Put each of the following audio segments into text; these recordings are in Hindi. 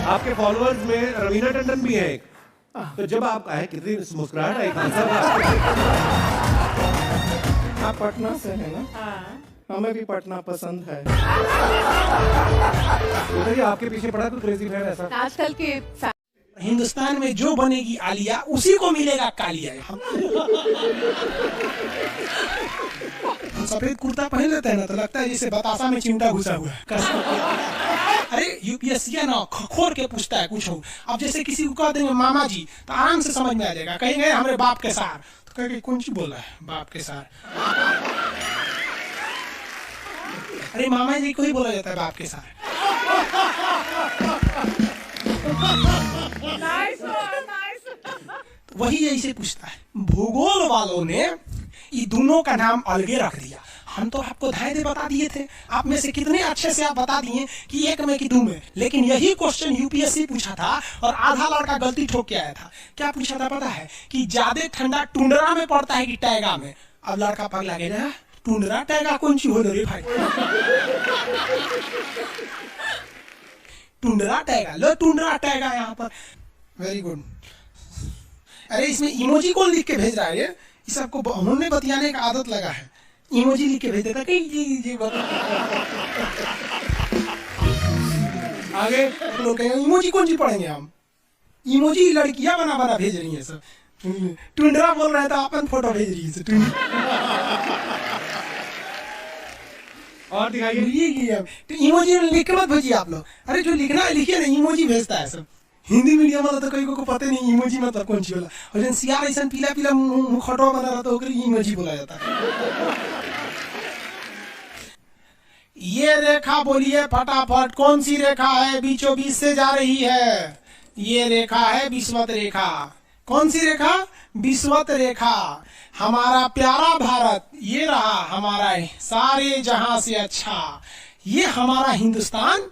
आपके फॉलोअर्स में रवीना टंडन भी है एक, तो जब आप आए कितनी मुस्कुराहट आई खान साहब। आप पटना से है ना? हमें भी पटना पसंद है। बताइए आपके पीछे पड़ा कोई क्रेजी फैन ऐसा? आजकल के हिंदुस्तान में जो बनेगी आलिया उसी को मिलेगा कालिया। हम सफेद कुर्ता पहन लेते हैं ना तो लगता है जैसे बतासा में चिमटा घुसा हुआ है। अरे यूपीएससी है ना खोर के पूछता है कुछ हो। अब जैसे किसी को कह देंगे मामा जी तो आराम से समझ में आ जाएगा। कहेंगे हमारे बाप के सार तो कहेंगे कौन सी बोला है बाप के सार। अरे मामा जी को ही बोला जाता है बाप के सार। तो वही ऐसे पूछता है। भूगोल वालों ने ये दोनों का नाम अलगे रख दिया। हम तो आपको धाए बता दिए थे। आप में से कितने अच्छे से आप बता दिए कि एक में कि दो में। लेकिन यही क्वेश्चन यूपीएससी पूछा था और आधा लड़का गलती ठोक के आया था। क्या पूछा था पता है? कि ज्यादा ठंडा टुंड्रा में पड़ता है कि टैगा में। अब लड़का पगला गया, टुंड्रा टैगा कौन सी हो रे भाई। टुंड्रा टैगा, लो टुंड्रा टैगा यहाँ पर। Very good. अरे इसमें इमोजी कौन लिख के भेज रहा है? ये सबको उन्होंने बतियाने का आदत लगा है। इमोजी लिख के भेज देता कहीं जी आगे लोग कहेंगे इमोजी कौन सी पढ़ेंगे हम। इमोजी लड़कियां बना बना भेज रही है सब। टुंड्रा बोल रहा है तो अपन फोटो भेज रही है। और दिखाइए। तो इमोजी लिख के मत भेजिए आप लोग। अरे जो लिखना है लिखिए ना, इमोजी भेजता है सब। हिंदी मीडियम वाला तो कई को पता नहीं इमोजी मतलब कौन सी होला। और जन सियार ऐसा पीला पीला मुखटवा बना रहा तो इमोजी बोला जाता है। ये रेखा बोलिए फटाफट, कौन सी रेखा है बीचों बीच से जा रही है? ये रेखा है विषुवत रेखा। कौन सी रेखा? विषुवत रेखा। हमारा प्यारा भारत ये रहा हमारा सारे जहां से अच्छा। ये हमारा हिंदुस्तान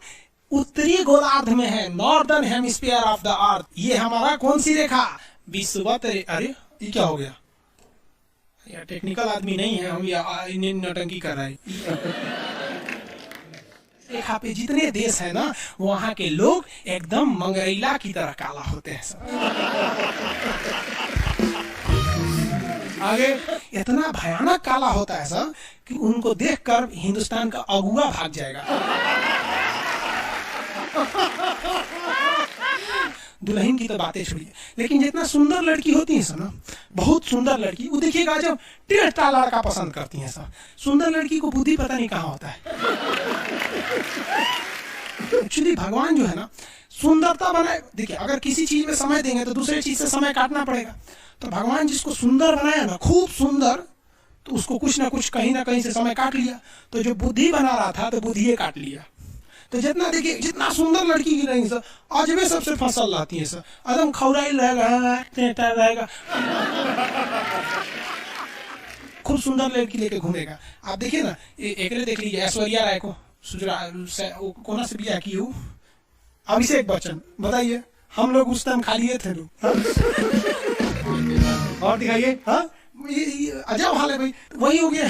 उत्तरी गोलार्ध में है, northern hemisphere of the earth. ये हमारा कौन सी रेखा? विषुवत रेखा। अरे ये क्या हो गया यार? टेक्निकल आदमी नहीं है हम, या नौटंकी कर रहे हैं। रेखा पे जितने देश है ना वहां के लोग एकदम मंगरैला की तरह काला होते हैं सब। आगे इतना भयानक काला होता है सब कि उनको देखकर हिंदुस्तान का अगुआ भाग जाएगा। दुल्हन की तो बातें छोड़िए, लेकिन जितना सुंदर लड़की होती है सब ना, बहुत सुंदर लड़की, वो देखिएगा जब टेढ़ा लड़का पसंद करती है सब। सुंदर लड़की को बुद्धि पता नहीं कहाँ होता है। एक्चुअली भगवान जो है ना सुंदरता बनाए। देखिए अगर किसी चीज में समय देंगे तो दूसरे चीज से समय काटना पड़ेगा। तो भगवान जिसको सुंदर बनाया ना, खूब सुंदर, तो उसको कुछ ना कुछ कहीं ना कहीं से समय काट लिया। तो जो बुद्धि बना रहा था तो बुद्धि काट लिया। तो जितना देखिए जितना सुंदर लड़की की रहेंगी सर, अजबे सबसे फसल रहती है सर, एकदम खौराइल रहेगा, खूब सुंदर लड़की लेके घूमेगा। आप देखिए ना, एक देख लीजिए ऐश्वर्या राय को कोना से बिया की हूँ, अभिषेक बच्चन। बताइए हम लोग उस टाइम खाली थे लोग। और दिखाइए। हाँ अजब हाल है भाई, वही हो गया।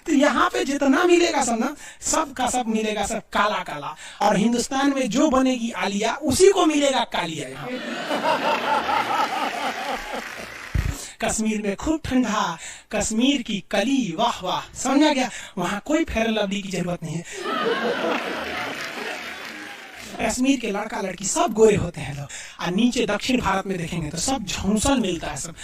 तो यहाँ पे जितना मिलेगा सब ना, सब का सब मिलेगा सब काला काला। और हिंदुस्तान में जो बनेगी आलिया उसी को मिलेगा कालिया। यहाँ कश्मीर में खूब ठंडा, कश्मीर की कली, वाह वाह, समझा गया। वहां कोई फेयर लवली की जरूरत नहीं है। कश्मीर के लड़का लड़की सब गोरे होते हैं लोग। और नीचे दक्षिण भारत में देखेंगे तो सब झौंसल मिलता है सब।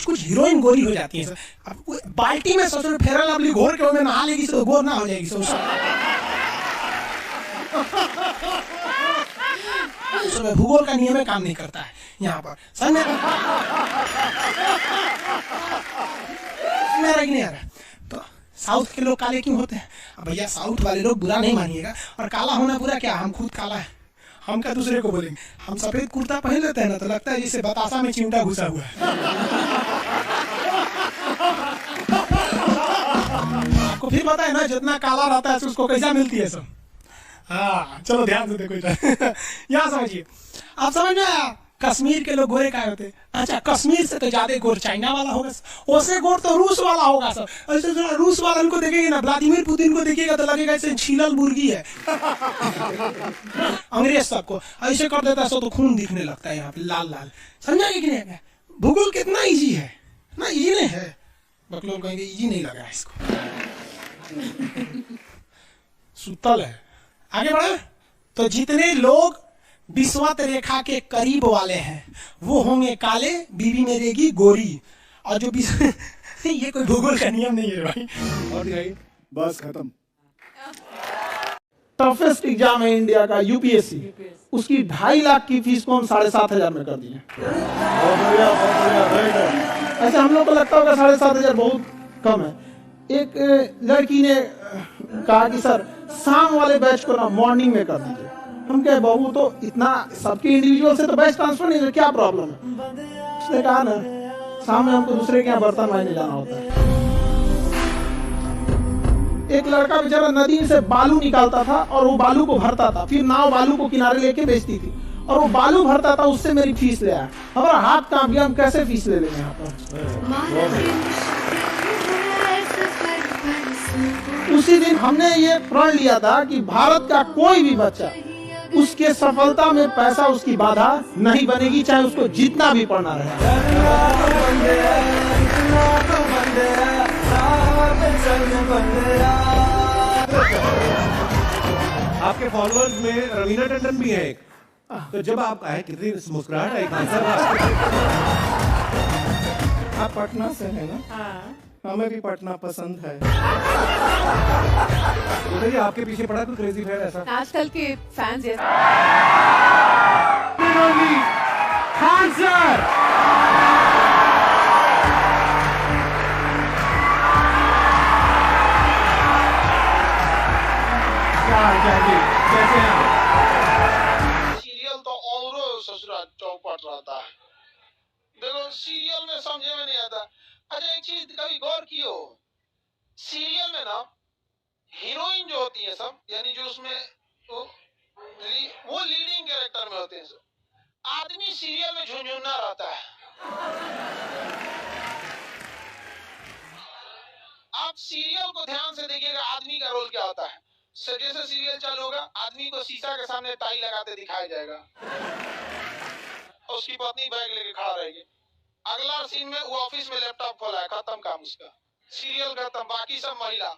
कुछ हीरोइन गोरी हो जाती है। अब बाल्टी में सोचो फेयर लवली घोर के नहा लेगी तो गोर ना हो जाएगी। भूगोल का नियम काम नहीं करता है यहाँ पर। समझ में नहीं आ रहा। तो साउथ के लोग काले क्यों होते हैं? अब भैया साउथ वाले लोग बुरा नहीं मानिएगा, और काला होना बुरा क्या? हम खुद काला है, हम क्या दूसरे को बोलेंगे? हम सफेद कुर्ता पहन लेते हैं ना तो लगता है जैसे बतासा में चिमटा घुसा हुआ है। आपको फिर पता है ना जितना काला रहता है उसको कैसा मिलती है सब। हाँ चलो ध्यान से देखो यहाँ समझिए। आप समझ में आया? कश्मीर के लोग गोरे काय होते? अच्छा, कश्मीर से तो ज्यादा गोर चाइना वाला होगा, उससे गोर तो रूस वाला होगा सर। ऐसे जरा रूस वाला को देखेंगे ना, व्लादिमीर पुतिन को देखिएगा तो लगेगा ऐसे छीलल मुर्गी है। अंग्रेज सबको ऐसे कर देता है तो खून दिखने लगता है यहाँ पे लाल लाल। समझा कि नहीं? भूगोल कितना इजी है ना, इजी नहीं है। बकलोल कहेंगे इजी नहीं लगा इसको, सुतल है। आगे बढ़े तो जितने लोग विषुवत रेखा के करीब वाले हैं वो होंगे काले, बीवी में रहेगी गोरी। और जो ये कोई भूगोल का नियम नहीं है भाई। और बस खत्म। टफेस्ट एग्जाम है इंडिया का, यूपीएससी, उसकी 2.5 लाख की फीस को हम 7,500 में कर दिए। ऐसे हम लोग को लगता होगा 7,500 बहुत कम है। एक लड़की ने कहा कि सर शाम वाले बैच को ना मॉर्निंग में कर दीजिए। हम कहे बहू तो इतना सबके इंडिविजुअल से तो बैच ट्रांसफर नहीं है, क्या प्रॉब्लम है? उसने कहा ना शाम में हमको दूसरे के यहाँ बर्तन मायने जाना होता है। एक लड़का बेचारा नदी से बालू निकालता था और वो बालू को भरता था, फिर नाव बालू को किनारे लेके बेचती थी और वो बालू भरता था, उससे मेरी फीस ले आया। हमारा हाथ कांप गया, हम कैसे फीस ले लेंगे यहाँ पर। उसी दिन हमने ये प्रण लिया था कि भारत का कोई भी बच्चा उसके सफलता में पैसा उसकी बाधा नहीं बनेगी, चाहे उसको जितना भी पढ़ना रहे। आपके फॉलोअर्स में रवीना टंडन भी है एक, तो जब आप आए कितनी मुस्कुराहट आई आंसर। आप पटना से है ना? हमें भी पटना पसंद है। बताइए आपके पीछे पड़ा कोई क्रेजी फैन ऐसा? आजकल के फैंस खान सर, कैसे हैं? सीरियल तो और ससुरा चौपट रहता है। देखो सीरियल में समझे में नहीं आता। अच्छा एक चीज कभी गौर कियो, सीरियल में ना हीरोइन जो होती है सब, यानी जो उसमें वो लीडिंग कैरेक्टर में होते हैं सब। आदमी सीरियल में झुंझुना रहता है। आप सीरियल को ध्यान से देखिएगा, आदमी का रोल क्या होता है। जैसे सीरियल चालू होगा, आदमी को शीशा के सामने टाई लगाते दिखाया जाएगा और उसकी पत्नी बैग लेके खड़ा रहेगी। अगला सीन में वो ऑफिस में लैपटॉप खोला है, खत्म काम उसका, सीरियल खत्म, बाकी सब महिला।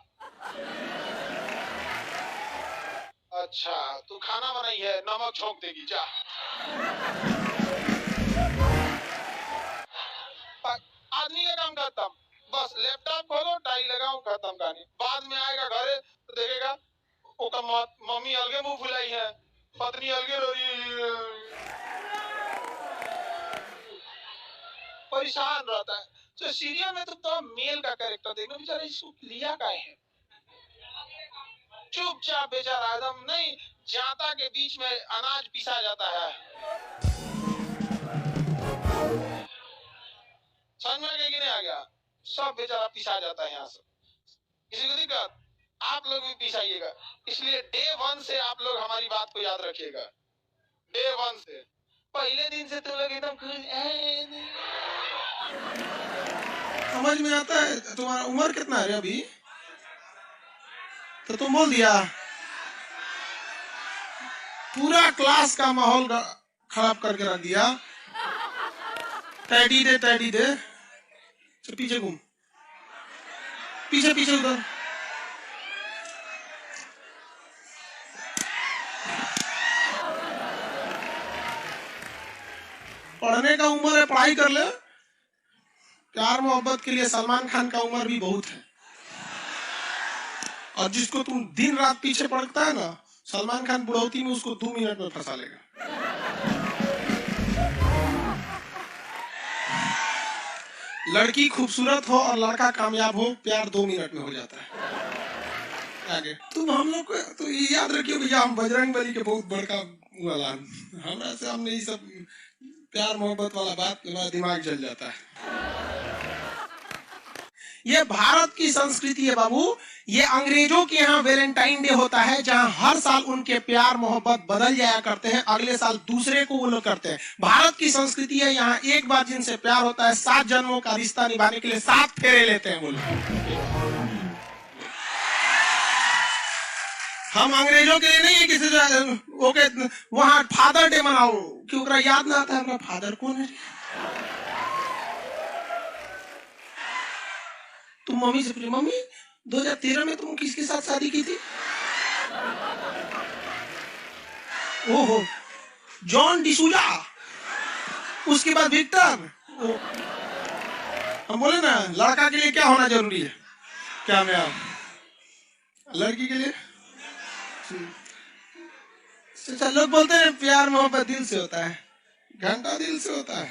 अच्छा तू खाना बनाई है, नमक छोंक देगी जा। आदमी का काम खत्म, बस लैपटॉप खोलो, टाई लगाओ, खत्म कहानी। बाद में आएगा घरे तो देखेगा ओका मम्मी अलगे मुंह फुलाई है, पत्नी अलगे रो रही है, परेशान रहता है। तो सीरियल में तो मेल का कैरेक्टर देखना, बेचारा इसको लिया का है, चुपचाप बेचारा एकदम नहीं, जाता के बीच में अनाज पिसा जाता है। समझ में कि नहीं आ गया? सब बेचारा पिसा जाता है यहाँ से। किसी को दिक्कत? आप लोग भी पिसाइएगा। इसलिए डे 1 से आप लोग हमारी बात को याद रखिएगा। डे 1 से, पहले दिन से तुम लोग एकदम समझ में आता है। तुम्हारा उम्र कितना है अभी? तो तुम बोल दिया, पूरा क्लास का माहौल खराब करके रख दिया। टैडी दे, टैडी दे, तो पीछे घूम, पीछे पीछे उधर। पढ़ने का उम्र है, पढ़ाई कर ले। प्यार मोहब्बत के लिए सलमान खान का उम्र भी बहुत है। और जिसको तुम दिन रात पीछे पड़ता है ना, सलमान खान बुढ़ौती में उसको 2 मिनट में फंसा लेगा। लड़की खूबसूरत हो और लड़का कामयाब हो, प्यार 2 मिनट में हो जाता है। आगे तुम हम लोग को तो ये याद रखियो भैया, हम बजरंगबली के बहुत बड़का वाला, हमरा से हमने ये सब प्यार मोहब्बत वाला बात, हमारा दिमाग जल जाता है। ये भारत की संस्कृति है बाबू। ये अंग्रेजों के यहाँ वैलेंटाइन डे होता है, जहां हर साल उनके प्यार मोहब्बत बदल जाया करते हैं, अगले साल दूसरे को वो लोग करते हैं। भारत की संस्कृति है, यहाँ एक बार जिनसे प्यार होता है 7 जन्मों का रिश्ता निभाने के लिए 7 फेरे लेते हैं वो लोग। हम अंग्रेजों के लिए नहीं है किसी ओके वहां फादर डे मनाओ कि ओकरा याद ना आता है हमारा फादर कौन है। तुम मम्मी से पूछो, मम्मी 2013 में तुम किसके साथ शादी की थी? ओहो, जॉन डिसूजा, उसके बाद विक्टर। हम बोले ना लड़का के लिए क्या होना जरूरी है, क्या मैं आप लड़की के लिए? अच्छा, लोग बोलते हैं प्यार मोहब्बत दिल से होता है, घंटा दिल से होता है।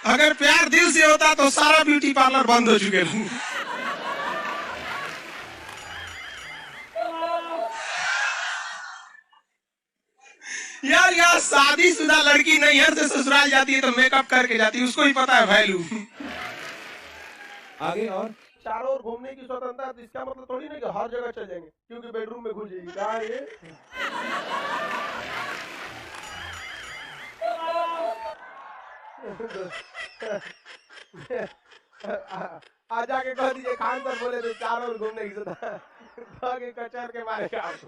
अगर प्यार दिल से होता तो सारा ब्यूटी पार्लर बंद हो चुके हैं। यार यार शादीशुदा लड़की नैहर से ससुराल जाती है तो मेकअप करके जाती है, उसको ही पता है वैल्यू। आगे और चारों ओर घूमने की स्वतंत्रता है, तो इसका मतलब थोड़ी नहीं कि हर जगह चल जाएंगे क्योंकि बेडरूम में घुस जाएगी। कहा ये आ जाके कह दीजिए खान सर बोले थे चारों ओर घूमने की स्वतंत्रता, कचर के मारेगा आपको।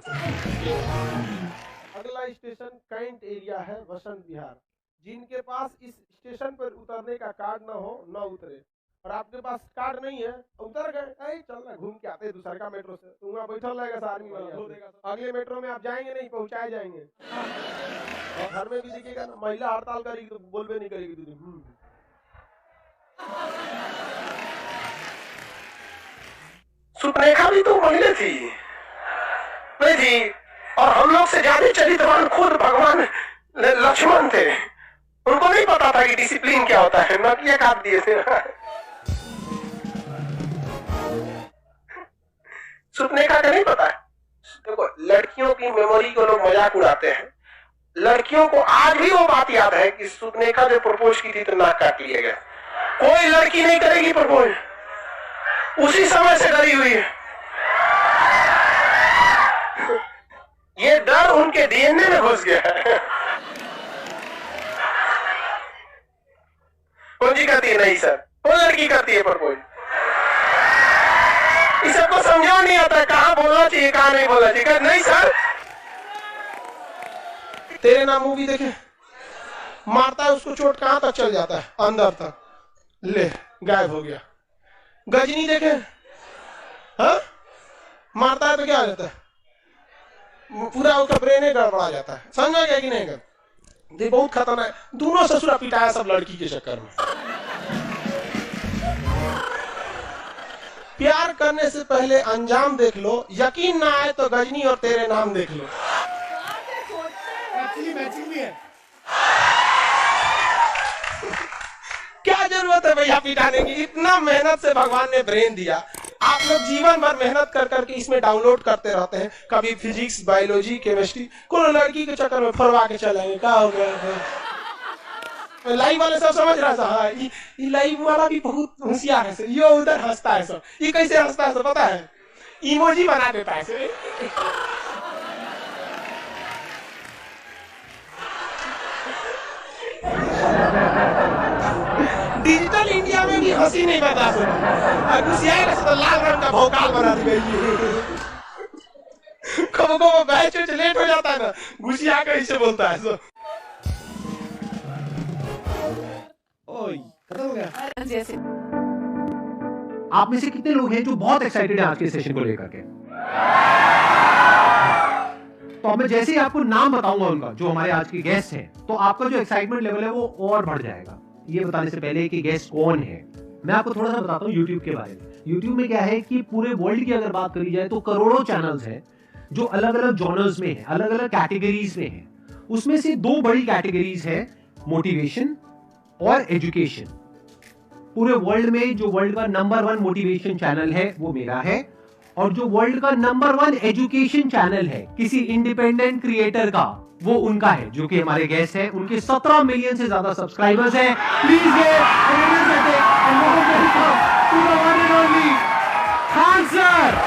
अगला स्टेशन कैंट एरिया है, वसंत विहार। जिनके पास इस स्टेशन पर उतरने का कार्ड न हो न उतरे, और आपके पास कार्ड नहीं है उतर गए, चल ना घूम के आते हैं दूसर का मेट्रो से, तो वहाँ बैठल रहेगा आर्मी वाला, अगले मेट्रो में आप जाएंगे नहीं, पहुंचाए जाएंगे। और घर में भी दिखेगा ना महिला हड़ताल करेगी तो बोलबे नहीं करेगी दीदी। सुपनेखा भी तो महिला थी नहीं थी, और हम लोग से ज्यादा चरित्रवान खुद भगवान लक्ष्मण थे। उनको नहीं पता था कि डिसिप्लिन क्या होता है, नकिया काट दिए थे। सुपनेखा का नहीं पता है। देखो लड़कियों की मेमोरी को लोग मजाक उड़ाते हैं, लड़कियों को आज भी वो बात याद है कि सुपनेखा जो प्रपोज की थी तो नाक काट लिए गए। कोई लड़की नहीं करेगी प्रपोज, उसी समय से डरी हुई है। ये डर उनके डीएनए में घुस गया है। कौन जी करती है? नहीं सर, कौन लड़की करती है प्रपोज? इस सबको समझा नहीं आता कहाँ बोलना चाहिए कहाँ नहीं बोलना चाहिए। नहीं सर, तेरे नाम मूवी देखे, मारता है उसको चोट कहां तक चल जाता है, अंदर तक, ले गायब हो गया। गजनी देखे, हाँ मारता है तो क्या हो जाता है, पूरा उसका ब्रेन ही गड़बड़ा जाता है। समझा गया कि नहीं? कर बहुत खतरनाक, दोनों ससुरा पिटाया सब लड़की के चक्कर में। प्यार करने से पहले अंजाम देख लो, यकीन ना आए तो गजनी और तेरे नाम देख लो। मैचिंग भी है। क्या जरूरत है भैया पिटाने की? इतना मेहनत से भगवान ने ब्रेन दिया, आप लोग जीवन भर मेहनत कर करके इसमें डाउनलोड करते रहते हैं, कभी फिजिक्स, बायोलॉजी, केमिस्ट्री, कोई लड़की के चक्कर में फरवा के चलेंगे। क्या हो गया? लाइव वाले सब समझ रहा है, हाँ ये लाइव वाला भी बहुत होशियार है, ये उधर हंसता है सब। ये कैसे हंसता है सब पता है? इमोजी बना देता है। डिजिटल इंडिया में भी हंसी नहीं बता सकता, घुसियाएगा तो लाल रंग का भौकाल बना दी गई। कब कब बैच लेट हो जाता है ना, घुसिया कर इसे बोलता है सब। ओए खत्म हो गया। जैसे आप में से कितने लोग हैं जो बहुत एक्साइटेड हैं आज के सेशन को लेकर के? तो मैं जैसे ही आपको नाम बताऊंगा उनका जो हमारे आज के गेस्ट हैं, तो आपका जो एक्साइटमेंट लेवल है वो और बढ़ जाएगा। ये बताने से पहले कि गेस्ट कौन है, मैं आपको थोड़ा सा बताता हूँ यूट्यूब के बारे में। यूट्यूब में क्या है कि पूरे वर्ल्ड की अगर बात करी जाए तो करोड़ों चैनल्स हैं जो अलग अलग जॉनर्स में हैं, अलग अलग कैटेगरीज में हैं। उसमें से 2 बड़ी कैटेगरीज है, मोटिवेशन और एजुकेशन। पूरे वर्ल्ड में जो वर्ल्ड का नंबर 1 मोटिवेशन चैनल है वो मेरा है, और जो वर्ल्ड का नंबर 1 एजुकेशन चैनल है किसी इंडिपेंडेंट क्रिएटर का, वो उनका है, जो कि हमारे गेस्ट है। उनके 17 मिलियन से ज्यादा सब्सक्राइबर्स हैं। Please Khan sir.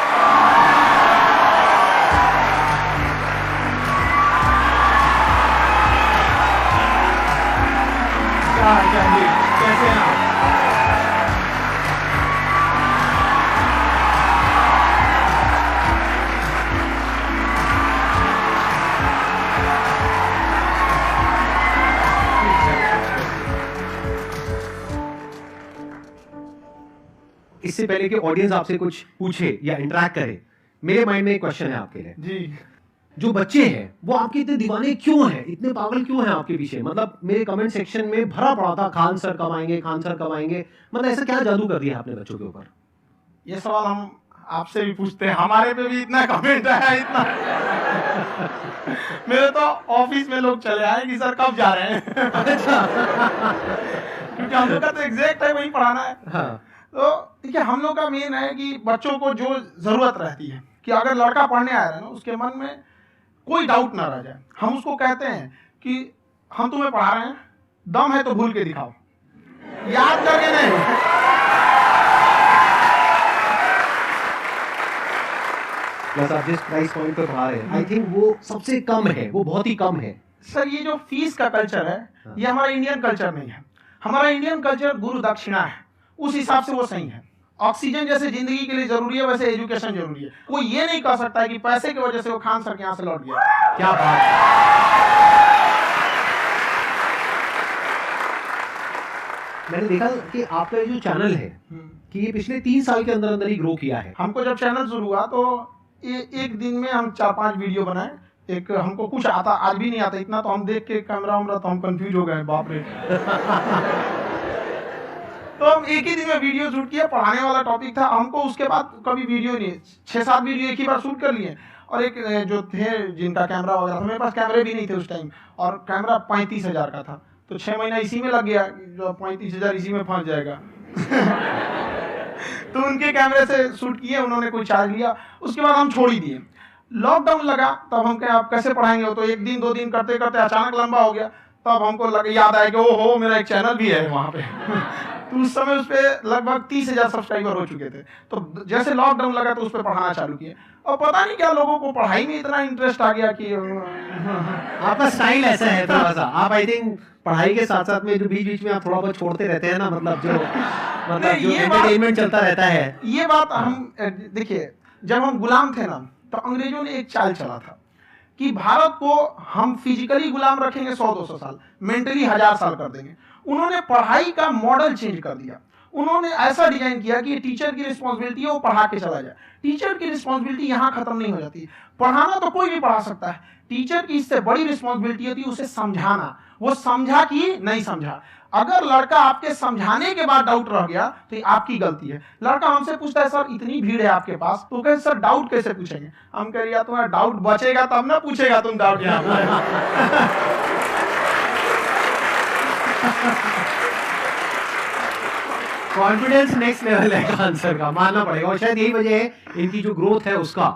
कैसे हैं आप? इससे पहले कि ऑडियंस आपसे कुछ पूछे या इंटरेक्ट करे, मेरे माइंड में एक क्वेश्चन है आपके लिए। जी। जो बच्चे हैं वो आपके इतने दीवाने क्यों हैं, इतने पागल क्यों हैं आपके पीछे? मतलब मेरे कमेंट सेक्शन में भरा पड़ा था खान सर कब आएंगे, खान सर कब आएंगे। मतलब ऐसा क्या जादू कर दिया आपने बच्चों के ऊपर? ये सवाल हम आपसे भी पूछते हैं, हमारे पे भी इतना कमेंट आया, इतना मेरे तो ऑफिस में लोग चले आए कि सर कब जा रहे हैं। क्योंकि हम लोग का तो एग्जैक्ट है वही पढ़ाना है। हाँ। तो देखिए, हम लोग का मेन है कि बच्चों को जो जरूरत रहती है कि अगर लड़का पढ़ने आया है ना, उसके मन में कोई डाउट ना रह जाए। हम उसको कहते हैं कि हम तुम्हें पढ़ा रहे हैं, दम है तो भूल के दिखाओ, याद करके नहीं। प्लस आप जिस प्राइस पॉइंट पे पढ़ा रहे हैं, आई थिंक वो सबसे कम है, वो बहुत ही कम है। सर, ये जो फीस का कल्चर है, ये हमारा इंडियन कल्चर नहीं है। हमारा इंडियन कल्चर गुरु दक्षिणा है, उस हिसाब से वो सही है। ऑक्सीजन जैसे जिंदगी के लिए जरूरी है, वैसे एजुकेशन जरूरी है। कोई ये नहीं कह सकता है कि पैसे की वजह से वो खान सर के यहाँ से लौट गया। क्या बात है। मैंने देखा कि आपका ये जो चैनल है कि ये पिछले 3 साल के अंदर अंदर ही ग्रो किया है। हमको जब चैनल शुरू हुआ तो एक दिन में हम 4-5 वीडियो बनाए। एक हमको कुछ आता, आज भी नहीं आता इतना, तो हम देख के कैमरा वैमरा तो हम कंफ्यूज हो गए, बाप रे। तो हम एक ही दिन में वीडियो शूट किया, पढ़ाने वाला टॉपिक था हमको। उसके बाद कभी वीडियो नहीं, 6-7 वीडियो एक ही बार शूट कर लिए। और एक जो थे जिनका कैमरा वगैरह था, मेरे पास कैमरे भी नहीं थे उस टाइम, और कैमरा 35,000 का था। तो 6 महीना इसी में लग गया, जो 35,000 इसी में फंस जाएगा। तो उनके कैमरे से शूट किए, उन्होंने कोई चार्ज लिया, उसके बाद हम छोड़ ही दिए। लॉकडाउन लगा, तब हम कहे आप कैसे पढ़ाएंगे। वो तो 1 दिन 2 दिन करते करते अचानक लंबा हो गया। तब हमको याद आया कि ओहो, मेरा एक चैनल भी है वहाँ पे। तो उस समय उस पर लगभग 30,000 सब्सक्राइबर हो चुके थे। तो जैसे लॉकडाउन लगा तो उस पर पढ़ाना चालू किए, और पता नहीं क्या लोगों को पढ़ाई में इतना इंटरेस्ट आ गया कि आपका स्टाइल ऐसा है थोड़ा सा। आप आई थिंक पढ़ाई के साथ साथ में जो बीच बीच में आप थोड़ा बहुत छोड़ते रहते हैं ना, मतलब जो एंटरटेनमेंट चलता रहता है। ये बात हम देखिए, जब हम गुलाम थे ना, तो अंग्रेजों ने एक चाल चला था कि भारत को हम फिजिकली गुलाम रखेंगे 100-200 साल, मेंटली 1000 साल कर देंगे। उन्होंने पढ़ाई का मॉडल चेंज कर दिया। उन्होंने ऐसा डिजाइन किया कि टीचर की रिस्पॉन्सिबिलिटी है वो पढ़ा के चला जाए। टीचर की रिस्पॉन्सिबिलिटी यहाँ खत्म नहीं हो जाती। पढ़ाना तो कोई भी पढ़ा सकता है, टीचर की इससे बड़ी रिस्पॉन्सिबिलिटी होती है उसे समझाना। वो समझा कि नहीं समझा। अगर लड़का आपके समझाने के बाद डाउट रह गया तो ये आपकी गलती है। लड़का हमसे पूछता है सर इतनी भीड़ है आपके पास, तो कहे सर डाउट कैसे पूछेंगे। हम कह रहे तुम्हारा डाउट बचेगा तब ना पूछेगा तुम डाउट यहाँ पे। कॉन्फिडेंस नेक्स्ट लेवल है आंसर का, मानना पड़ेगा। और शायद यही वजह है इनकी जो ग्रोथ है उसका।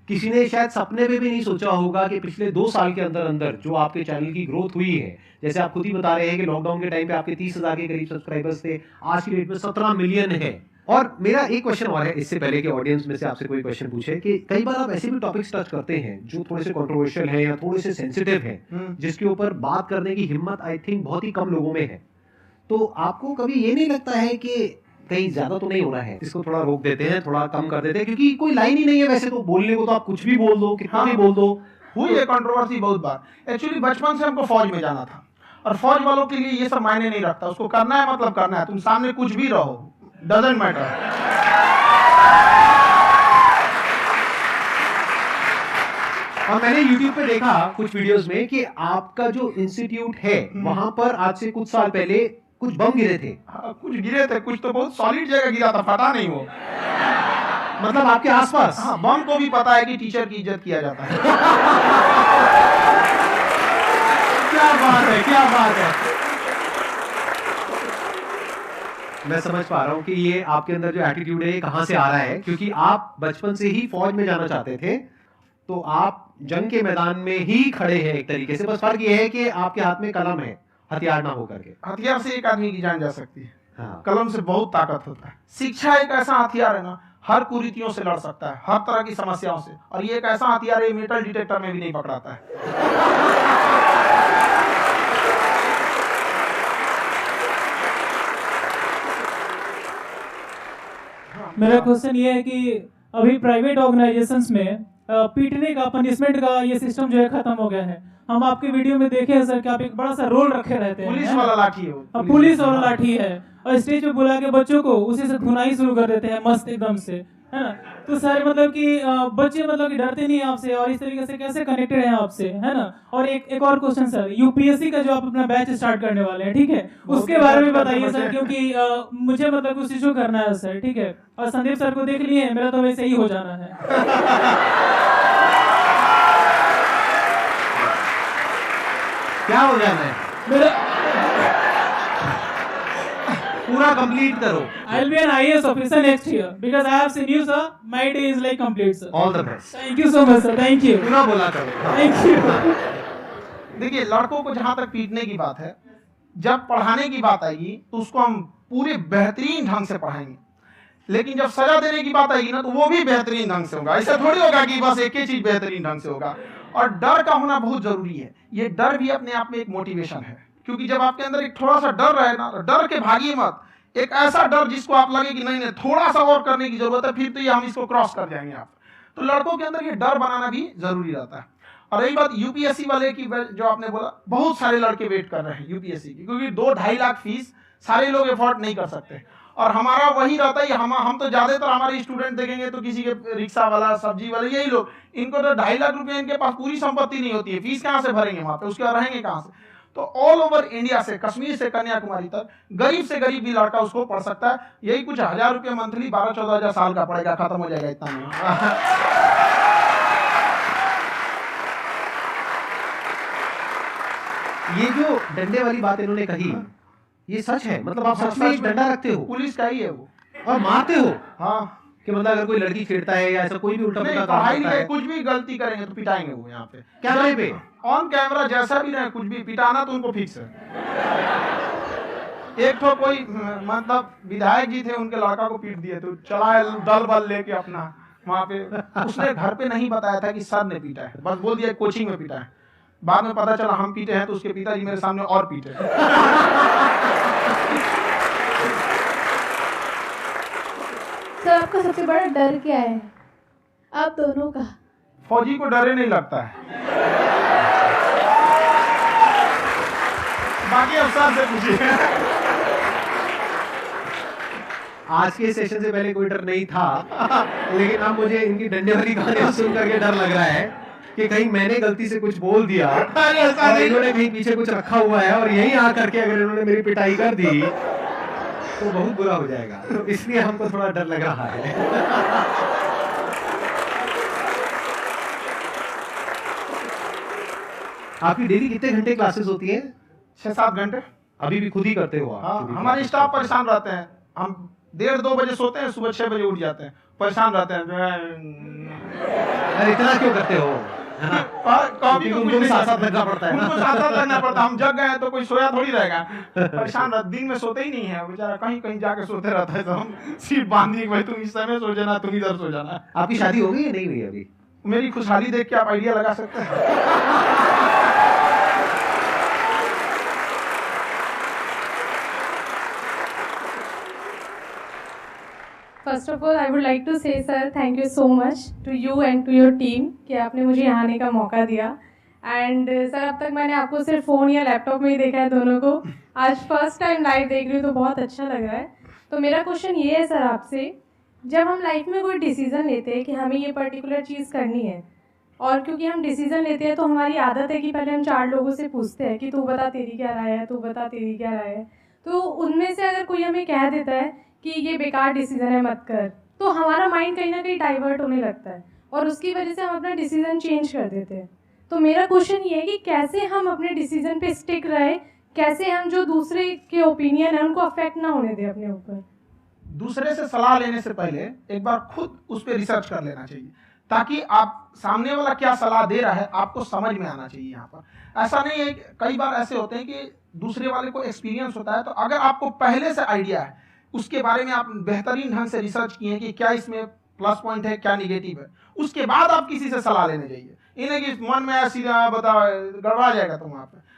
किसी ने शायद सपने में भी नहीं सोचा होगा कि पिछले 2 साल के अंदर अंदर जो आपके चैनल की ग्रोथ हुई है, जैसे आप खुद ही बता रहे हैं कि लॉकडाउन के टाइम पे आपके 30,000 के करीब सब्सक्राइबर्स थे, आज की डेट में 17 मिलियन है। और मेरा एक क्वेश्चन और है, इससे पहले कि ऑडियंस में से आपसे कोई क्वेश्चन पूछे, कि कई बार आप ऐसे भी टॉपिक्स टच करते हैं जो थोड़े से कंट्रोवर्शियल हैं या थोड़े से सेंसिटिव हैं, जिसके ऊपर बात करने की हिम्मत आई थिंक बहुत ही कम लोगों में है। तो आपको कभी ये नहीं लगता है कि कहीं ज्यादा तो नहीं हो रहा है, इसको थोड़ा रोक देते हैं, थोड़ा कम कर देते हैं, क्योंकि कोई लाइन ही नहीं है वैसे तो बोलने को, तो आप कुछ भी बोल दो, कितना भी बोल दो। हुई है कंट्रोवर्सी बहुत बार। एक्चुअली बचपन से हमको फौज में जाना था, और फौज वालों के लिए ये सब मायने नहीं रखता। उसको करना है मतलब करना है, तुम सामने कुछ भी रहो, डजंट मैटर। और मैंने YouTube पे देखा कुछ वीडियोस में कि आपका जो इंस्टीट्यूट है वहां पर आज से कुछ साल पहले कुछ बम गिरे थे। कुछ गिरे थे, कुछ तो बहुत सॉलिड जगह गिरा था, फटा नहीं वो। मतलब आपके आसपास। हाँ, बम को भी पता है कि टीचर की इज्जत किया जाता है। क्या बात है, क्या बात है। मैं समझ पा रहा हूँ कि ये आपके अंदर जो एटीट्यूड है ये कहाँ से आ रहा है, क्योंकि आप बचपन से ही फौज में जाना चाहते थे, तो आप जंग के मैदान में ही खड़े हैं एक तरीके से। बस फर्क ये है कि आपके हाथ में कलम है, हथियार ना हो करके। हथियार से एक आदमी की जान जा सकती है, हाँ। कलम से बहुत ताकत होता है। शिक्षा एक ऐसा हथियार है ना, हर कुरीतियों से लड़ सकता है, हर तरह की समस्याओं से। और ये एक ऐसा हथियार है, मेटल डिटेक्टर में भी नहीं पकड़ाता है। मेरा क्वेश्चन ये है कि अभी प्राइवेट ऑर्गेनाइजेशंस में पीटने का, पनिशमेंट का ये सिस्टम जो है खत्म हो गया है। हम आपके वीडियो में देखे हैं सर कि आप एक बड़ा सा रोल रखे रहते हैं, पुलिस वाला लाठी है वो। पुलिस वाला लाठी है, और स्टेज पे बुला के बच्चों को उसी से धुनाई शुरू कर देते हैं मस्त एकदम से, है ना। तो सर मतलब कि बच्चे मतलब कि डरते नहीं आपसे, और इस तरीके से कैसे कनेक्टेड हैं आपसे, है ना। और एक और क्वेश्चन सर, यूपीएससी का जो आप अपना बैच स्टार्ट करने वाले हैं, ठीक है, उसके बारे में बताइए सर, क्योंकि मुझे मतलब कुछ इशू करना है सर, ठीक है। और संदीप सर को देख लिए, मेरा तो वैसे ही हो जाना है। क्या हो जाना है? मेरा पूरा कंप्लीट करो। I'll be an IAS officer next year because I have seen you, sir. My day is like complete, sir. All the best. Thank you so much, sir. Thank you. पूरा बोला करो। Thank you. देखिए, लड़कों को जहां तक पीटने की बात है, जब पढ़ाने की बात आएगी तो उसको हम पूरे बेहतरीन ढंग से पढ़ाएंगे। लेकिन जब सजा देने की बात आएगी ना, तो वो भी बेहतरीन ढंग से होगा। ऐसा थोड़ी होगा कि बस एक ही चीज बेहतरीन ढंग से होगा। और डर का होना बहुत जरूरी है। ये डर भी अपने आप में एक मोटिवेशन है, क्योंकि जब आपके अंदर एक थोड़ा सा डर रहे ना, तो डर के भागिए मत। एक ऐसा डर जिसको आप लगे कि नहीं नहीं थोड़ा सा और करने की जरूरत है, फिर तो ये हम इसको क्रॉस कर जाएंगे आप। तो लड़कों के अंदर ये डर बनाना भी जरूरी रहता है। और रही बात यूपीएससी वाले की, जो आपने बोला, बहुत सारे लड़के वेट कर रहे हैं यूपीएससी की, क्योंकि 2-2.5 लाख फीस सारे लोग एफोर्ड नहीं कर सकते। और हमारा वही रहता है, हम तो ज्यादातर हमारे स्टूडेंट देखेंगे तो किसी के रिक्शा वाला, सब्जी वाला, यही लोग, इनको तो 2.5 लाख रुपए इनके पास पूरी संपत्ति नहीं होती है, फीस कहाँ से भरेंगे वहां पे, उसके बाद रहेंगे कहाँ से। तो ऑल ओवर इंडिया से, कश्मीर से कन्याकुमारी तक, गरीब से गरीब भी लड़का उसको पढ़ सकता है। यही कुछ 1000 रुपये मंथली, 12-14 हजार साल का पड़ेगा, खत्म हो जाएगा इतना में। ये जो डंडे वाली बात इन्होंने कही, ये सच है? मतलब आप सच में एक डंडा रखते हो? पुलिस का ही है वो। और मारते हो? हाँ, कि मतलब अगर कोई लड़की छेड़ता है या ऐसा कोई भी उल्टा पुल्टा काम पढ़ाई करता है, नहीं, कुछ भी गलती करेंगे तो पिटाएंगे वो यहाँ पे कैमरे पे, ऑन कैमरा, जैसा भी रहे, कुछ भी पिटाना तो उनको फिक्स है। एक तो कोई मतलब विधायक जी थे, उनके लड़का को पीट दिए, तो चला दल बल लेके अपना वहां पे। उसने घर पे नहीं बताया था कि सर ने पीटा है, बस बोल दिया कोचिंग में पीटा है। बाद में पता चला हम पीटे हैं, तो उसके पिताजी मेरे सामने और पीटे। तो आपका सबसे बड़ा डर क्या है आप दोनों का? फौजी को डरे नहीं लगता है, बाकी अफसर से पूछिए। आज के सेशन से पहले कोई डर नहीं था, लेकिन अब मुझे इनकी डंडे वाली कहानियां सुन करके डर लग रहा है कि कहीं मैंने गलती से कुछ बोल दिया और इन्होंने कहीं पीछे कुछ रखा हुआ है, और यहीं आ करके अगर इन्होंने मेरी पिटाई कर दी तो बहुत बुरा हो जाएगा। तो इसलिए हमको थोड़ा डर लग रहा है। आपकी डेली कितने घंटे क्लासेस होती हैं? 6-7 घंटे। अभी भी खुद ही करते हो आप? हाँ, हमारे स्टाफ परेशान रहते हैं। हम 1:30-2 बजे सोते हैं, सुबह 6 बजे उठ जाते हैं, परेशान रहते हैं। अरे इतना क्यों करते हो? कभी उनको भी साथ साथ लगना पड़ता है ना। उनको साथ साथ लगना पड़ता है। हम जग गए तो कोई सोया थोड़ी रहेगा, परेशान रहता, दिन में सोते ही नहीं है बेचारा, कहीं कहीं जाके सोते रहता है। तो हम सीट बांध दी, भाई तुम इस समय सो जाना, तुम इधर सो जाना। आपकी शादी हो गई या नहीं हुई अभी? मेरी खुशहाली देख के आप आइडिया लगा सकते हैं। First of all I would like to say sir thank you so much to you and to your team कि आपने मुझे यहाँ आने का मौका दिया। एंड सर अब तक मैंने आपको सिर्फ फ़ोन या लैपटॉप में ही देखा है दोनों को, आज फर्स्ट टाइम लाइव देख रही हूँ तो बहुत अच्छा लग रहा है। तो मेरा क्वेश्चन ये है सर आपसे, जब हम लाइफ में कोई डिसीज़न लेते हैं कि हमें ये पर्टिकुलर चीज़ करनी है, और क्योंकि हम डिसीज़न लेते हैं तो हमारी आदत है कि पहले हम 4 लोगों से पूछते हैं कि तू बता तेरी क्या राय है, तू बता तेरी क्या राय है। तो उनमें से अगर कोई हमें कह देता है कि ये बेकार डिसीज़न है मत कर, तो हमारा माइंड कहीं ना कहीं डाइवर्ट होने लगता है और उसकी वजह से हम अपना डिसीज़न चेंज कर देते हैं। तो मेरा क्वेश्चन ये है कि कैसे हम अपने डिसीज़न पे स्टिक रहे कैसे हम जो दूसरे के ओपिनियन है उनको अफेक्ट ना होने दें अपने ऊपर। दूसरे से सलाह लेने से पहले एक बार खुद उस पर रिसर्च कर लेना चाहिए, ताकि आप सामने वाला क्या सलाह दे रहा है आपको समझ में आना चाहिए। यहाँ पर ऐसा नहीं है, कई बार ऐसे होते हैं कि दूसरे वाले को एक्सपीरियंस होता है, तो अगर आपको पहले से आइडिया है, उसके बारे में आप बेहतरीन ढंग से रिसर्च किए कि क्या इसमें प्लस पॉइंट है क्या निगेटिव है, उसके बाद आप किसी से सलाह लेने जाइए। इन्हें कि मन में ऐसी बताओ गड़बड़ा जाएगा तुम वहाँ पे।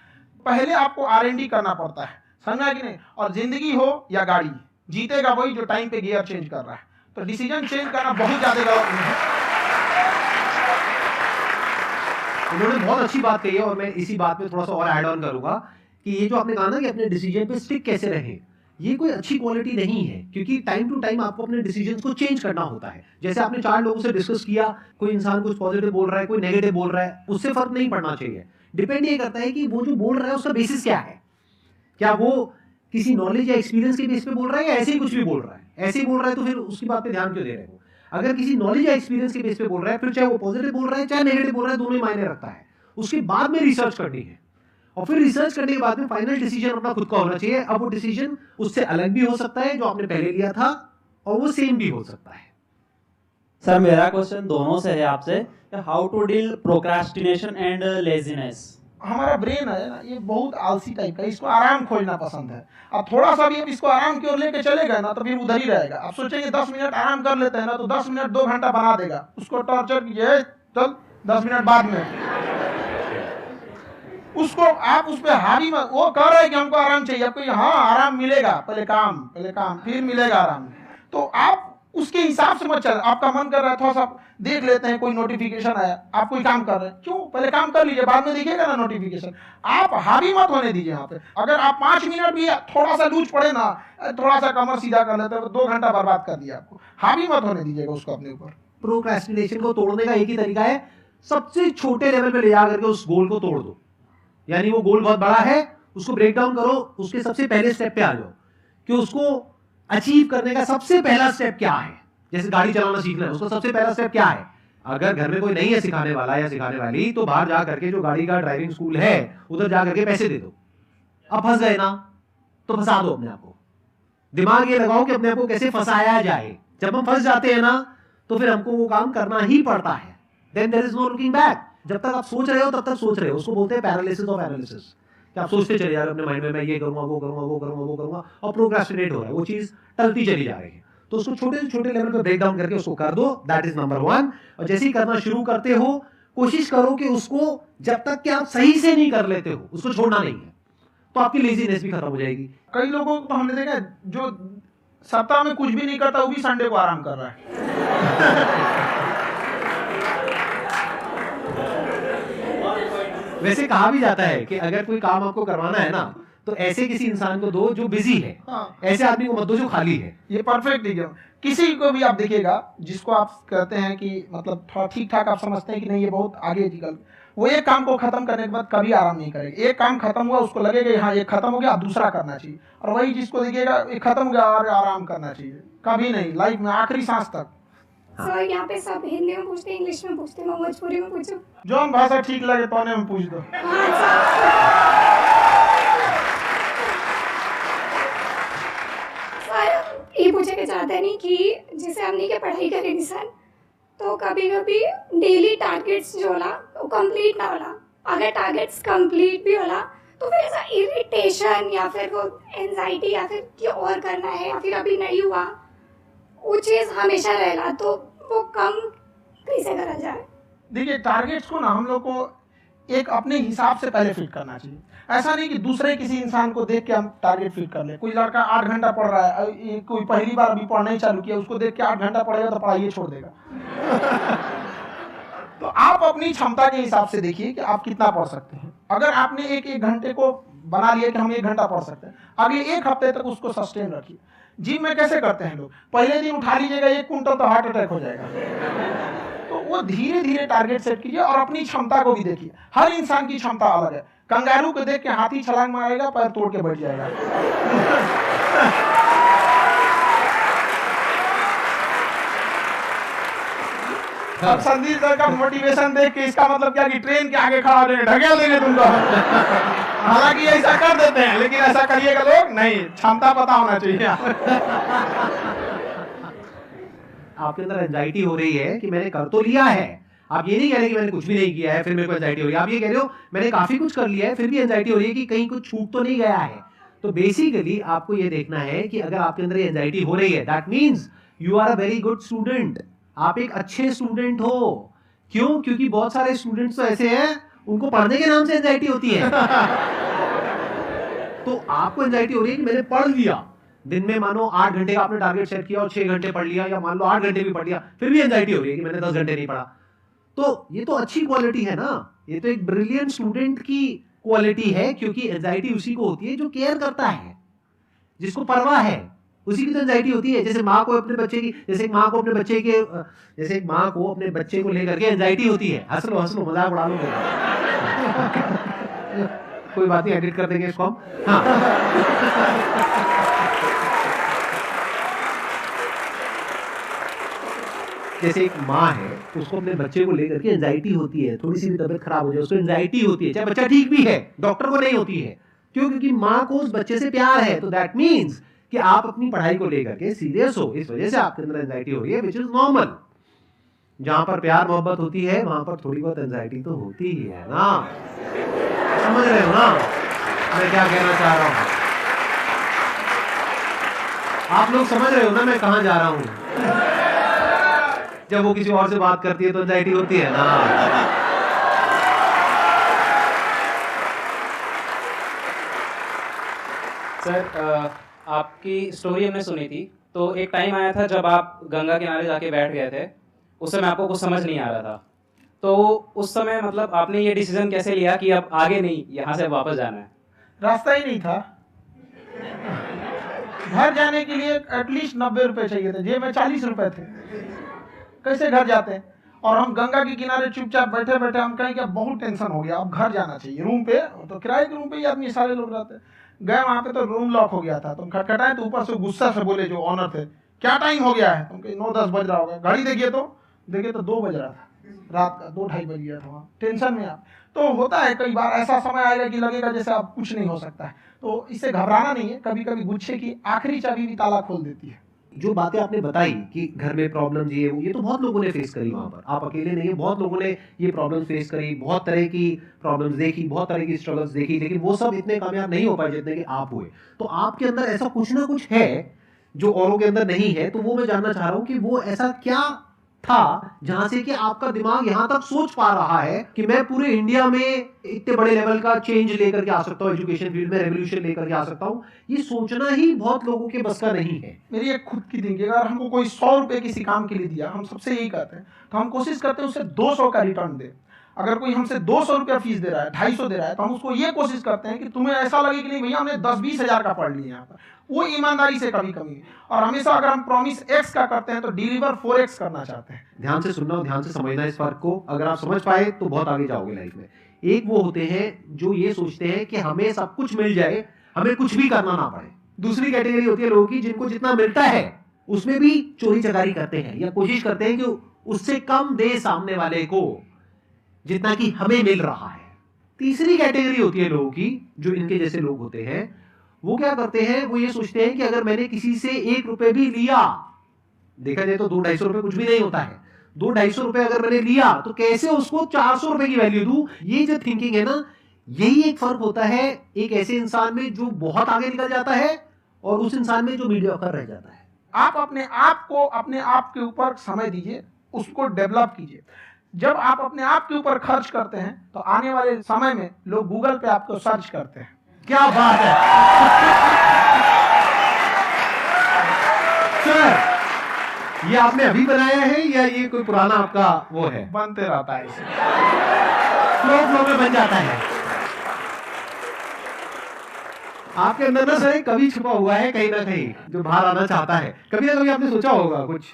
पहले आपको R&D करना पड़ता है, समझा कि नहीं। और जिंदगी हो या गाड़ी, जीतेगा वही जो टाइम पे गियर चेंज कर रहा है। तो डिसीजन चेंज करना बहुत ज्यादा गलत नहीं है। उन्होंने बहुत अच्छी बात कही है और मैं इसी बात पे थोड़ा सा और ऐड ऑन करूंगा कि ये जो आपने कहा ना कि अपने डिसीजन पे स्टिक कैसे रहें, ये कोई अच्छी क्वालिटी नहीं है, क्योंकि टाइम टू टाइम आपको अपने डिसीजंस को चेंज करना होता है। जैसे आपने 4 लोगों से डिस्कस किया, कोई इंसान कुछ पॉजिटिव बोल रहा है, कोई नेगेटिव बोल रहा है, उससे फर्क नहीं पड़ना चाहिए। डिपेंड ये करता है कि वो जो बोल रहा है उसका बेसिस क्या है। क्या वो किसी नॉलेज या एक्सपीरियंस के बेस पे बोल रहा है या ऐसे ही कुछ भी बोल रहा है? ऐसे ही बोल रहा है तो फिर उसकी बात पे ध्यान क्यों दे रहे हो? अगर किसी नॉलेज या एक्सपीरियंस के बेस पे बोल रहा है, फिर चाहे वो पॉजिटिव बोल रहा है चाहे नेगेटिव बोल रहा है, दोनों ही मायने रखता है। उसके बाद में रिसर्च करनी है और फिर रिसर्च करने के बाद में फाइनल डिसीजन अपना खुद का होना चाहिए। अब वो डिसीजन उससे अलग भी हो सकता है जो आपने पहले लिया था, और वो सेम भी हो सकता है। सर मेरा क्वेश्चन दोनों से है आपसे, how to deal procrastination and laziness. हमारा ब्रेन है ना, ये बहुत आलसी टाइप का, इसको आराम खोजना पसंद है। अब थोड़ा सा भी अब इसको आराम की ओर लेके चले गए ना तो फिर उधर ही रहेगा। आप सोचेंगे 10 मिनट आराम कर लेते हैं ना, तो 10 मिनट 2 घंटा बना देगा। उसको टॉर्चर कीजिए, चल 10 मिनट बाद में उसको आप उस पर हावी मत। वो कह रहा है कि हमको आराम चाहिए, आपको हाँ आराम मिलेगा, पहले काम फिर मिलेगा आराम। तो आप उसके हिसाब से मत चल। आपका मन कर रहा है थोड़ा सा देख लेते हैं, कोई नोटिफिकेशन आया, आप कोई काम कर रहे हैं, क्यों पहले काम कर लीजिए, बाद में देखिएगा ना नोटिफिकेशन। आप हावी मत होने दीजिए यहाँ पे। अगर आप 5 मिनट भी थोड़ा सा लूज पड़े ना, थोड़ा सा कमर सीधा कर लेते हैं, 2 घंटा बर्बाद कर दिया आपको। हावी मत होने दीजिएगा उसको अपने ऊपर। प्रोक्रेस्टिनेशन को तोड़ने का एक ही तरीका है, सबसे छोटे लेवल पे ले जा करके उस गोल को तोड़ दो। यानी वो गोल बहुत बड़ा है, उसको ब्रेक डाउन करो, उसके सबसे पहले स्टेप पे आ जाओ कि उसको अचीव करने का सबसे पहला स्टेप क्या है। जैसे गाड़ी चलाना सीखना है, उसका सबसे पहला स्टेप क्या है। अगर घर में कोई नहीं है सिखाने वाला या सिखाने वाली, तो बाहर जा करके जो गाड़ी का ड्राइविंग स्कूल है उधर जा करके पैसे दे दो। अब फंस गए ना तो फंसा दो अपने आप को। दिमाग ये लगाओ कि अपने आप को कैसे फंसाया जाए। जब हम फंस जाते हैं ना तो फिर हमको वो काम करना ही पड़ता है। Then there is no looking back. जब तक आप सोच रहे हो तब तक सोच रहे हो, उसको बोलते हैं पैरालिसिस ऑफ एनालिसिस। कि आप सोचते चले जा रहे हो अपने माइंड में, मैं ये करूंगा वो करूंगा वो करूंगा वो करूंगा, और प्रोक्रेस्टिनेट हो रहा है, वो चीज टलती चली जा रही है। तो उसको छोटे से छोटे लेवल पे ब्रेक डाउन करके उसको कर दो, दैट इज नंबर 1। और जैसे ही करना शुरू करते हो, कोशिश करो कि उसको जब तक कि आप सही से नहीं कर लेते हो उसको छोड़ना नहीं है, तो आपकी लेजीनेस भी खत्म हो जाएगी। कई लोगों को तो हमने देखा जो सप्ताह में कुछ भी नहीं करता, वो भी संडे को आराम कर रहा है। वैसे कहा भी जाता है कि अगर कोई काम आपको करवाना है ना, तो ऐसे किसी इंसान को दो जो बिजी है। हाँ। ऐसे आदमी को मत दो जो खाली है। ये परफेक्ट है। किसी को भी आप देखिएगा जिसको आप कहते हैं कि मतलब थोड़ा ठीक ठाक आप समझते हैं कि नहीं ये बहुत आगे निकल, वो एक काम को खत्म करने के बाद कभी आराम नहीं करेगा। एक काम खत्म हुआ उसको लगेगा हाँ ये खत्म हो गया, अब दूसरा करना चाहिए। और वही जिसको देखिएगा ये खत्म हो गया और आराम करना चाहिए, कभी नहीं, लाइफ में आखिरी सांस तक। सर यहाँ पे सब हिंदी में पूछते, इंग्लिश में पूछते, मैं भोजपुरी में पूछूं? जो हम भाषा ठीक लगे तो में पूछ दो। सर ये पूछे के चाहते नहीं कि जैसे हमने के पढ़ाई करी थी सर, तो कभी कभी डेली टारगेट्स जो होला वो कंप्लीट ना होला। अगर टारगेट्स कंप्लीट भी होला तो फिर ऐसा इरिटेशन या फिर वो एंजाइटी या फिर कि और करना है या फिर अभी नहीं हुआ, वो चीज़ हमेशा रहेगा। तो वो कम कैसे करा जाए? देखिए टारगेट्स को ना हम लोग को एक अपने हिसाब से पहले फिट करना चाहिए। ऐसा नहीं कि दूसरे किसी इंसान को देख के हम टारगेट फिट कर ले। कोई लड़का 8 घंटा पढ़ रहा है, कोई पहली बार अभी पढ़ना ही चालू किया, उसको देख के 8 घंटा पढ़ेगा तो पढ़ाई छोड़ देगा। तो आप अपनी क्षमता के हिसाब से देखिए कि आप कितना पढ़ सकते हैं। अगर आपने एक घंटे को बना लिया कि हम 1 घंटा पढ़ सकते हैं, अगले 1 हफ्ते तक उसको सस्टेन रखिए। जिम में कैसे करते हैं लोग, पहले दिन उठा लीजिएगा 1 कुंटल तो हार्ट अटैक हो जाएगा। तो वो धीरे धीरे टारगेट सेट कीजिए और अपनी क्षमता को भी देखिए। हर इंसान की क्षमता अलग है। कंगारू को देख के हाथी छलांग मारेगा, पैर तोड़ के बैठ जाएगा। अब संदीप सर का मोटिवेशन देख के इसका मतलब क्या कि ट्रेन के आगे खड़ा हो जाएंगे, ढकेल देंगे तुमको। हालांकि ऐसा कर देते हैं, लेकिन ऐसा करिएगा लोग नहीं, क्षमता पता होना चाहिए। आपके अंदर एंजाइटी हो रही है कि मैंने कर तो लिया है, आप ये नहीं कह रहे कि मैंने कुछ भी नहीं किया है फिर मेरे को एंजाइटी हो रही है, आप ये कह रहे हो मैंने काफी कुछ कर लिया है फिर भी एंजाइटी हो रही है कि कहीं कुछ छूट तो नहीं गया है। तो बेसिकली आपको ये देखना है कि अगर आपके अंदर एंजाइटी हो रही है, that means you are a very good student, आप एक अच्छे स्टूडेंट हो। क्यों? क्योंकि बहुत सारे स्टूडेंट्स तो ऐसे हैं उनको पढ़ने के नाम से एंजाइटी होती है। तो आपको एंजाइटी हो रही है कि मैंने पढ़ लिया, दिन में मानो 8 घंटे का आपने टारगेट सेट किया और 6 घंटे पढ़ लिया, या मान लो 8 घंटे भी पढ़ लिया, फिर भी एंजाइटी हो रही है कि मैंने 10 घंटे नहीं पढ़ा। तो ये तो अच्छी क्वालिटी है ना, ये तो एक ब्रिलियंट स्टूडेंट की क्वालिटी है, क्योंकि एंजाइटी उसी को होती है जो केयर करता है, जिसको परवाह है, उसी की तो एंजाइटी होती है। जैसे माँ को अपने बच्चे की, जैसे एक माँ को अपने बच्चे के, जैसे एक माँ को अपने बच्चे को लेकर के एंजाइटी होती है। हंस लो मजाक उड़ा लो। कोई बात नहीं, एडिट कर देंगे इसको हम। हाँ। जैसे एक माँ है, उसको अपने बच्चे को लेकर के एंजाइटी होती है, थोड़ी सी भी तबीयत खराब हो जाए उसको एंजाइटी होती है, चाहे बच्चा ठीक भी है, डॉक्टर को नहीं होती है। क्यों? क्योंकि माँ को उस बच्चे से प्यार है। तो दैट मीन्स कि आप अपनी पढ़ाई को लेकर के सीरियस हो, इस वजह से आपके अंदर एंजाइटी हो रही है, विच इज नॉर्मल। जहां पर प्यार मोहब्बत होती है वहां पर थोड़ी बहुत एंजाइटी तो होती ही है ना। समझ रहे हो ना मैं क्या कहना चाह रहा हूं? आप लोग समझ रहे हो ना मैं कहां जा रहा हूं? जब वो किसी और से बात करती है तो एंजाइटी होती है ना। सर, आपकी स्टोरी हमने सुनी थी, तो एक टाइम आया था जब आप गंगा किनारे जाके बैठ गए थे, उस समय आपको कुछ समझ नहीं आ रहा था, तो उस समय मतलब आपने ये डिसीजन कैसे लिया कि अब आगे नहीं, यहाँ से वापस जाना है? रास्ता ही नहीं था। घर जाने के लिए एटलीस्ट 90 रुपए चाहिए थे, जेब में 40 रुपए थे, कैसे घर जाते हैं? और हम गंगा के किनारे चुपचाप बैठे बैठे हम कहें कि बहुत टेंशन हो गया, अब घर जाना चाहिए। रूम पे, तो किराए के रूम पे ही आदमी सारे लोग रहते हैं। गए वहाँ पे तो रूम लॉक हो गया था, तुम खटखटाए तो ऊपर से गुस्सा से बोले जो ऑनर थे, क्या टाइम हो गया है? तुम कहीं 9-10 बज रहा होगा, घड़ी देखिए तो 2 बज रहा था, रात का 2-2:30 बज गया था। वहाँ टेंशन में आप, तो होता है कई बार ऐसा समय आएगा कि लगेगा जैसे आप कुछ नहीं हो सकता है, तो इससे घबराना नहीं है। कभी कभी गुच्छे की आखिरी चाबी भी ताला खोल देती है। जो बातें आपने बताई कि घर में प्रॉब्लम ये तो बहुत लोगों ने फेस करी वहां पर, आप अकेले नहीं है, बहुत लोगों ने ये प्रॉब्लम फेस करी, बहुत तरह की प्रॉब्लम्स देखी, बहुत तरह की स्ट्रगल्स देखी, लेकिन वो सब इतने कामयाब नहीं हो पाए जितने कि आप हुए। तो आपके अंदर ऐसा कुछ ना कुछ है जो औरों के अंदर नहीं है, तो वो मैं जानना चाह रहा हूं कि वो ऐसा क्या था जहां से कि आपका दिमाग यहां तक सोच पा रहा है कि मैं पूरे इंडिया में इतने बड़े लेवल का चेंज लेकर के आ सकता हूं, एजुकेशन फील्ड में रेवोल्यूशन लेकर के आ सकता हूं। ये सोचना ही बहुत लोगों के बस का नहीं है। मेरी एक खुद की थिंकिंग, अगर हमको कोई 100 रुपए किसी काम के लिए दिया, हम सबसे यही कहते हैं, तो हम कोशिश करते हैं उससे 200 का रिटर्न दे। अगर कोई हमसे 200 रुपया फीस दे रहा है, 250 दे रहा है, तो हम उसको ये कोशिश करते हैं कि तुम्हें ऐसा लगे कि नहीं भैया हमने 10-20 हजार का पढ़ लिया यहाँ पर, वो ईमानदारी से कभी कमी। और हमेशा अगर हम प्रॉमिस X का करते हैं तो डिलीवर 4X करना चाहते हैं। ध्यान से सुनना और ध्यान से समझना इस फर्क को, अगर आप समझ पाए तो बहुत आगे जाओगे लाइफ में। एक वो होते हैं जो ये सोचते हैं कि हमें सब कुछ मिल जाए, हमें कुछ भी करना ना पड़े। दूसरी कैटेगरी होती है लोगों की जिनको जितना मिलता है उसमें भी चोरी चकारी करते हैं या कोशिश करते हैं कि उससे कम दे सामने वाले को जितना कि हमें मिल रहा है। तीसरी कैटेगरी होती है लोगों की जो इनके जैसे लोग होते हैं, वो क्या करते हैं, वो ये सोचते हैं कि अगर मैंने किसी से 1 रुपए भी लिया, देखा जाए तो 200-250 रुपए कुछ भी नहीं होता है, 200-250 रुपए अगर मैंने लिया तो कैसे उसको 400 रुपए की वैल्यू दूं। ये जो थिंकिंग है ना, यही एक फर्क होता है एक ऐसे इंसान में जो बहुत आगे निकल जाता है और उस इंसान में जो मीडियोकर रह जाता है। आप अपने आप को अपने आप के ऊपर समय दीजिए, उसको डेवलप कीजिए। जब आप अपने आप के ऊपर खर्च करते हैं तो आने वाले समय में लोग गूगल पे आपको सर्च करते हैं। क्या बात है सर, ये आपने अभी बनाया है या ये कोई पुराना आपका वो है? बनते रहता है, इसे फ्लो में बन जाता है। आपके अंदर ना सर कभी छुपा हुआ है कहीं ना कहीं जो बाहर आना चाहता है। कभी ना कभी आपने सोचा होगा कुछ?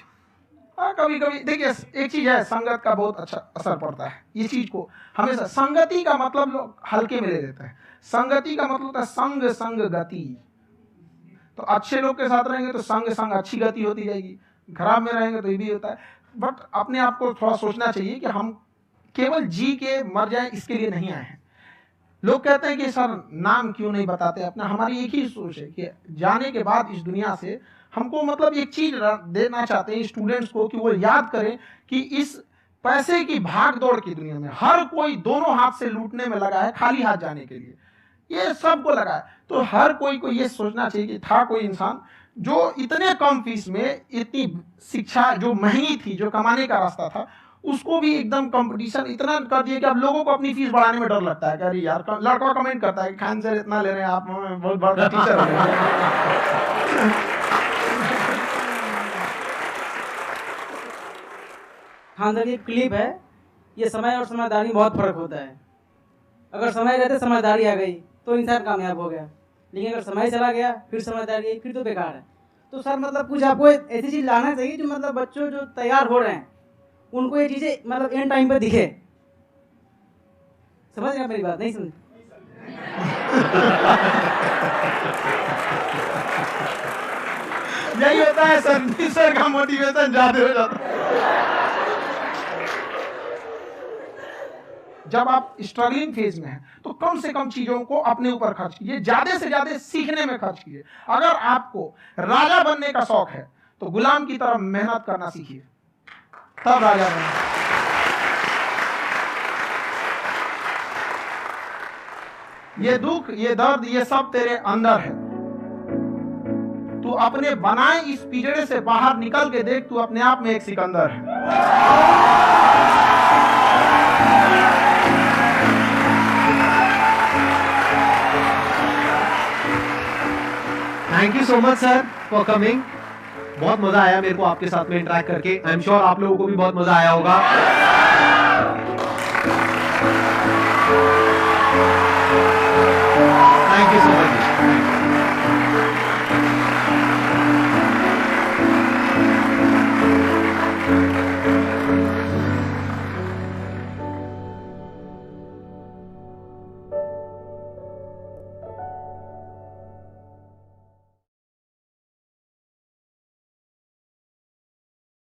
हाँ, कभी कभी देखिए, एक चीज है, संगत का बहुत अच्छा असर पड़ता है। ये चीज को हमेशा, संगति का मतलब लोग हल्के में ले लेते हैं। संगति का मतलब होता है संग संग गति। तो अच्छे लोग के साथ रहेंगे तो संग संग अच्छी गति होती जाएगी, खराब में रहेंगे तो ये भी होता है। बट अपने आप को थोड़ा सोचना चाहिए कि हम केवल जी के मर जाएं इसके लिए नहीं आए हैं। लोग कहते हैं कि सर नाम क्यों नहीं बताते अपना। हमारी एक ही सोच है कि जाने के बाद इस दुनिया से हमको मतलब एक चीज देना चाहते हैं स्टूडेंट्स को, कि वो याद करें कि इस पैसे की भाग दौड़ की दुनिया में हर कोई दोनों हाथ से लूटने में लगा है, खाली हाथ जाने के लिए, ये सबको लगा है। तो हर कोई को ये सोचना चाहिए कि था कोई इंसान जो इतने कम फीस में इतनी शिक्षा जो महंगी थी, जो कमाने का रास्ता था, उसको भी एकदम कंपटीशन इतना कर दिया कि अब लोगों को अपनी फीस बढ़ाने में डर लगता है कि अरे यार, लड़का कमेंट करता है कि खान सर इतना ले रहे हैं, आप बहुत बड़ा टीचर हैं। खान सर की क्लिप है, ये समय और समझदारी में बहुत फर्क होता है। अगर समय रहते समझदारी आ गई तो इंसान कामयाब हो गया, लेकिन अगर समय चला गया फिर समझदारी आई फिर तो बेकार है। तो सर मतलब कुछ आपको ऐसी चीज़ लाना चाहिए जो मतलब बच्चों जो तैयार हो रहे हैं उनको ये चीज़ें मतलब एंड टाइम पे दिखे। समझ गया मेरी बात? नहीं समझ? यही होता है सर का मोटिवेशन ज्यादा हो जाता है। जब आप स्ट्रगलिंग फेज में हैं तो कम से कम चीजों को अपने ऊपर खर्च कीजिए, ज्यादा से ज्यादा सीखने में खर्च कीजिए। अगर आपको राजा बनने का शौक है तो गुलाम की तरह मेहनत करना सीखिए, तब राजा बने। ये दुख, ये दर्द, ये सब तेरे अंदर है। तू अपने बनाए इस पिंजरे से बाहर निकल के देख, तू अपने आप में एक सिकंदर है। Thank you so much sir for coming. बहुत मजा आया मेरे को आपके साथ में इंटरेक्ट करके। आई एम श्योर आप लोगों को भी बहुत मजा आया होगा।